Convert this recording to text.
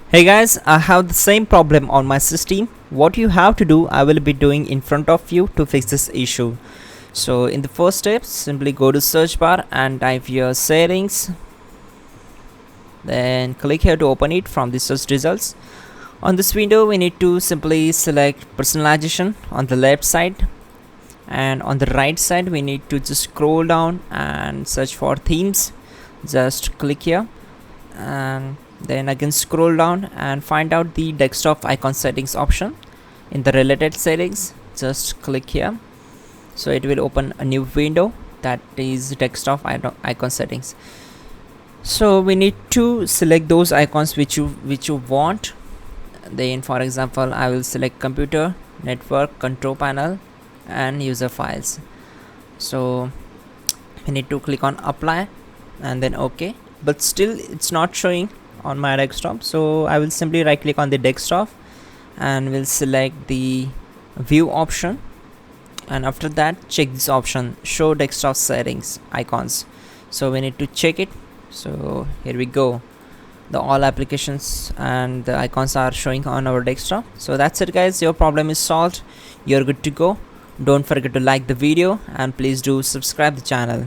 Hey guys, I have the same problem on my system. What you have to do, I will be doing in front of you to fix this issue. So in the first step, simply go to search bar and type your settings. Then click here to open it from the search results. On this window, we need to simply select personalization on the left side. And on the right side, we need to just scroll down and search for themes. Just click here and then again scroll down and find out the desktop icon settings option. In the related settings, just click here, so it will open a new window that is desktop icon settings. So we need to select those icons which you want. Then for example, I will select computer, network, control panel and user files. So we need to click on apply and then OK, but still it's not showing on my desktop. So I will simply right click on the desktop and will select the view option, and after that check this option, show desktop settings icons. So we need to check it. So here we go, the all applications and the icons are showing on our desktop. So that's it guys, your problem is solved, you're good to go. Don't forget to like the video and please do subscribe the channel.